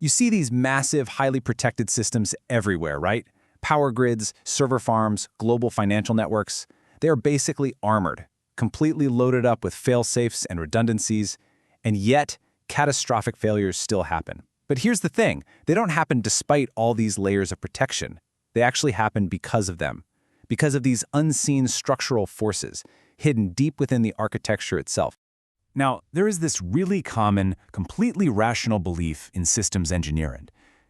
You see these massive, highly protected systems everywhere, right? Power grids, server farms, global financial networks. They are basically armored, completely loaded up with fail-safes and redundancies, and yet catastrophic failures still happen. But here's the thing, they don't happen despite all these layers of protection. They actually happen because of them, because of these unseen structural forces hidden deep within the architecture itself. Now, there is this really common, completely rational belief in systems engineering.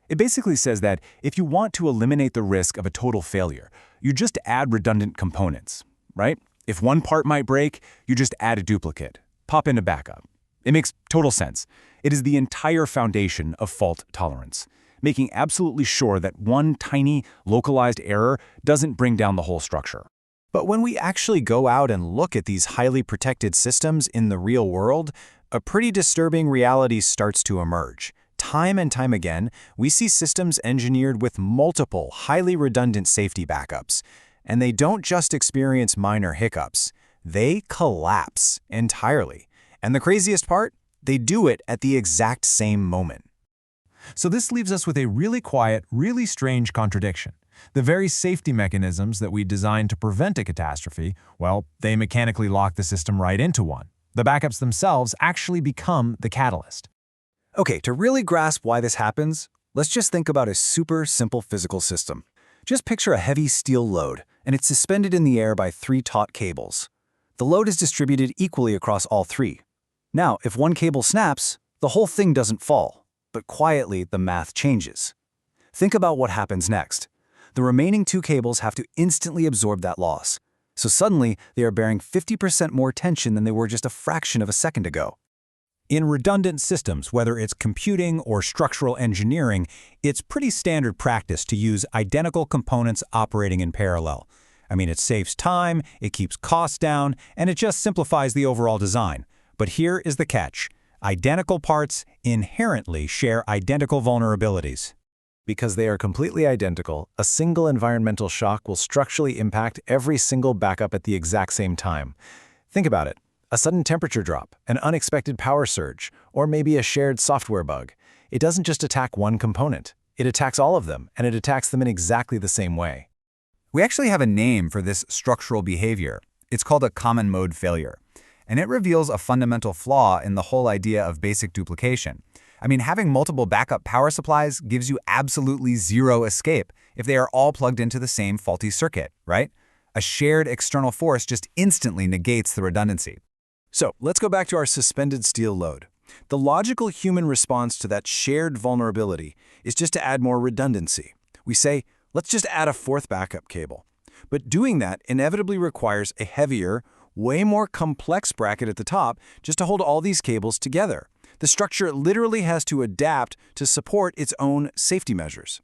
It basically says that if you want to eliminate the risk of a total failure, you just add redundant components, right? If one part might break, you just add a duplicate, pop in a backup. It makes total sense. It is the entire foundation of fault tolerance, making absolutely sure that one tiny, localized error doesn't bring down the whole structure. But when we actually go out and look at these highly protected systems in the real world, a pretty disturbing reality starts to emerge. Time and time again, we see systems engineered with multiple, highly redundant safety backups. And they don't just experience minor hiccups. They collapse entirely. And the craziest part? They do it at the exact same moment. So this leaves us with a really quiet, really strange contradiction. The very safety mechanisms that we designed to prevent a catastrophe, well, they mechanically lock the system right into one. The backups themselves actually become the catalyst. Okay, to really grasp why this happens, let's just think about a super simple physical system. Just picture a heavy steel load, and it's suspended in the air by 3 taut cables. The load is distributed equally across all 3. Now, if one cable snaps, the whole thing doesn't fall, but quietly the math changes. Think about what happens next. The remaining 2 cables have to instantly absorb that loss. So suddenly, they are bearing 50% more tension than they were just a fraction of a second ago. In redundant systems, whether it's computing or structural engineering, it's pretty standard practice to use identical components operating in parallel. I mean, it saves time, it keeps costs down, and it just simplifies the overall design. But here is the catch. Identical parts inherently share identical vulnerabilities. Because they are completely identical, a single environmental shock will structurally impact every single backup at the exact same time. Think about it. A sudden temperature drop, an unexpected power surge, or maybe a shared software bug. It doesn't just attack one component. It attacks all of them, and it attacks them in exactly the same way. We actually have a name for this structural behavior. It's called a common mode failure. And it reveals a fundamental flaw in the whole idea of basic duplication. I mean, having multiple backup power supplies gives you absolutely zero escape if they are all plugged into the same faulty circuit, right? A shared external force just instantly negates the redundancy. So let's go back to our suspended steel load. The logical human response to that shared vulnerability is just to add more redundancy. We say, let's just add a 4th backup cable. But doing that inevitably requires a heavier, way more complex bracket at the top just to hold all these cables together. The structure literally has to adapt to support its own safety measures.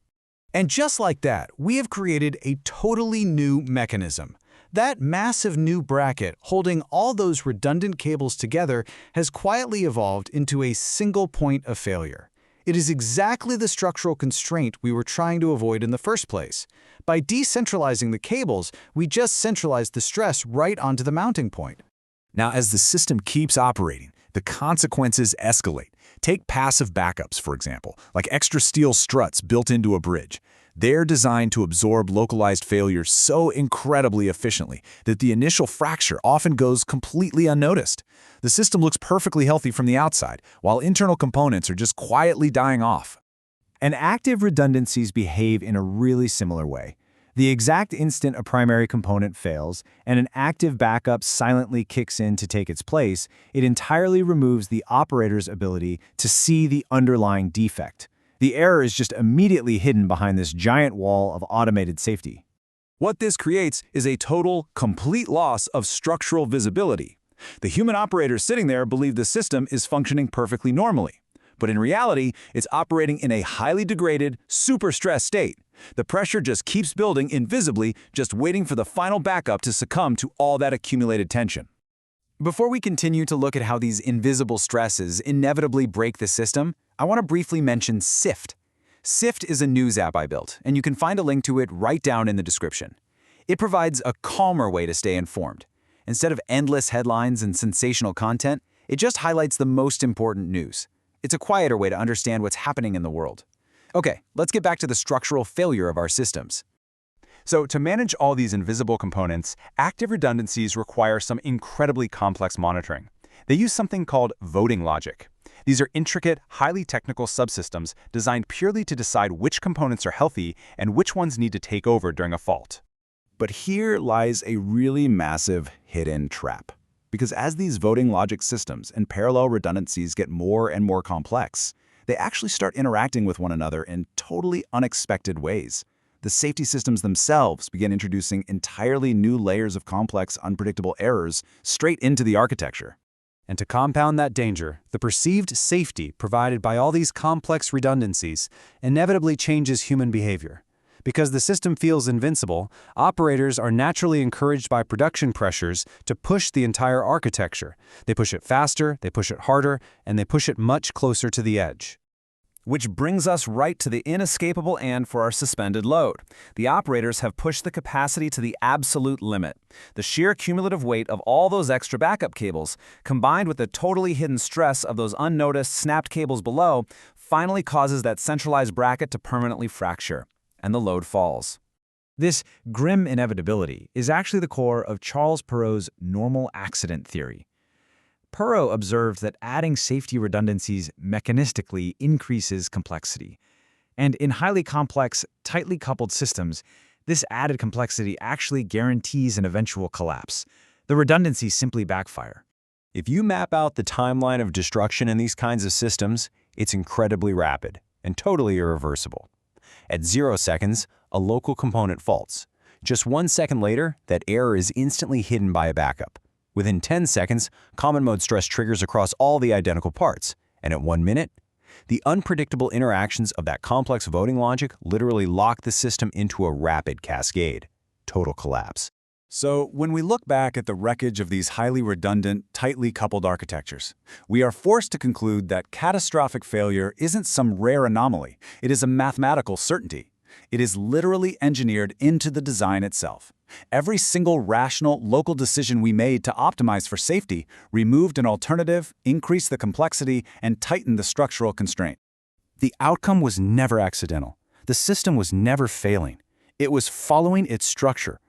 And just like that, we have created a totally new mechanism. That massive new bracket holding all those redundant cables together has quietly evolved into a single point of failure. It is exactly the structural constraint we were trying to avoid in the first place. By decentralizing the cables, we just centralized the stress right onto the mounting point. Now, as the system keeps operating, the consequences escalate. Take passive backups, for example, like extra steel struts built into a bridge. They're designed to absorb localized failures so incredibly efficiently that the initial fracture often goes completely unnoticed. The system looks perfectly healthy from the outside, while internal components are just quietly dying off. And active redundancies behave in a really similar way. The exact instant a primary component fails and an active backup silently kicks in to take its place, it entirely removes the operator's ability to see the underlying defect. The error is just immediately hidden behind this giant wall of automated safety. What this creates is a total, complete loss of structural visibility. The human operators sitting there believe the system is functioning perfectly normally. But in reality, it's operating in a highly degraded, super stressed state. The pressure just keeps building invisibly, just waiting for the final backup to succumb to all that accumulated tension. Before we continue to look at how these invisible stresses inevitably break the system, I want to briefly mention Sift. Sift is a news app I built, and you can find a link to it right down in the description. It provides a calmer way to stay informed. Instead of endless headlines and sensational content, it just highlights the most important news. It's a quieter way to understand what's happening in the world. Okay, let's get back to the structural failure of our systems. So to manage all these invisible components, active redundancies require some incredibly complex monitoring. They use something called voting logic. These are intricate, highly technical subsystems designed purely to decide which components are healthy and which ones need to take over during a fault. But here lies a really massive hidden trap. Because as these voting logic systems and parallel redundancies get more and more complex, they actually start interacting with one another in totally unexpected ways. The safety systems themselves begin introducing entirely new layers of complex, unpredictable errors straight into the architecture. And to compound that danger, the perceived safety provided by all these complex redundancies inevitably changes human behavior. Because the system feels invincible, operators are naturally encouraged by production pressures to push the entire architecture. They push it faster, they push it harder, and they push it much closer to the edge. Which brings us right to the inescapable and for our suspended load. The operators have pushed the capacity to the absolute limit. The sheer cumulative weight of all those extra backup cables, combined with the totally hidden stress of those unnoticed snapped cables below, finally causes that centralized bracket to permanently fracture, and the load falls. This grim inevitability is actually the core of Charles Perrow's normal accident theory. Perrow observed that adding safety redundancies mechanistically increases complexity. And in highly complex, tightly coupled systems, this added complexity actually guarantees an eventual collapse. The redundancies simply backfire. If you map out the timeline of destruction in these kinds of systems, it's incredibly rapid and totally irreversible. At 0 seconds, a local component faults. Just 1 second later, that error is instantly hidden by a backup. Within 10 seconds, common mode stress triggers across all the identical parts. And at 1 minute, the unpredictable interactions of that complex voting logic literally lock the system into a rapid cascade. Total collapse. So when we look back at the wreckage of these highly redundant, tightly coupled architectures, we are forced to conclude that catastrophic failure isn't some rare anomaly. It is a mathematical certainty. It is literally engineered into the design itself. Every single rational, local decision we made to optimize for safety removed an alternative, increased the complexity, and tightened the structural constraint. The outcome was never accidental. The system was never failing. It was following its structure,